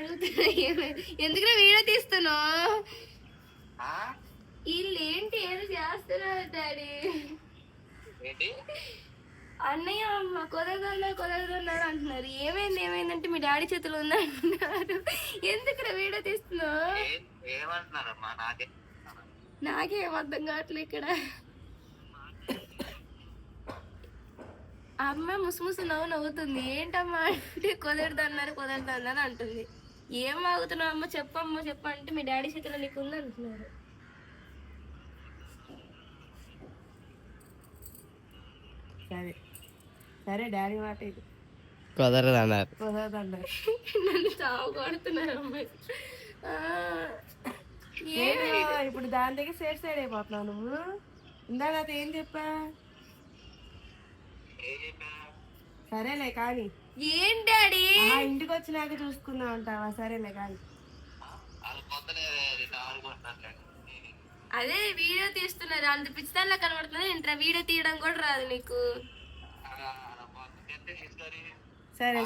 అడుగుతున్నా ఎందుకురా వీడియో తీస్తున్నావు? వీళ్ళు ఏంటి ఏదో చేస్తున్నారు డాడీ. అన్నయ్య అమ్మ కుదరదన్నారు అంటున్నారు. ఏమైందంటే మీ డాడీ చేతిలో ఉందా అంటున్నారు. ఎందుకురా వీడియో తీస్తున్నావు? నాకేం అర్థం కావట్లేదు ఇక్కడ. అమ్మ ముసుముసు నవ్వుతుంది. ఏంటమ్మా అంటే కుదరదన్నారు అంటుంది. ఏం ఆగుతున్నావు అమ్మ చెప్పంటే మీ డాడీ చేతిలో నీకు ఉంది అంటున్నారు. సరే డాడీ మాట ఇది కుదరదన్నారు. నన్ను చావు కొడుతున్నారు అమ్మాయి. ఇప్పుడు దాని దగ్గర సైడ్ అయిపోతున్నావు నువ్వు. ఇందా నాతో ఏం చెప్పా? సరేలే కానీ ఏం డాడీ ఇంటికి వచ్చినాక చూసుకుందాం అంటావా? సరేలే కానీ అదే వీడియో తీస్తున్నారు. అంత పిచ్చిదానిలా కనబడుతుంది. ఇంట్లో వీడియో తీయడం కూడా రాదు నీకు. సరే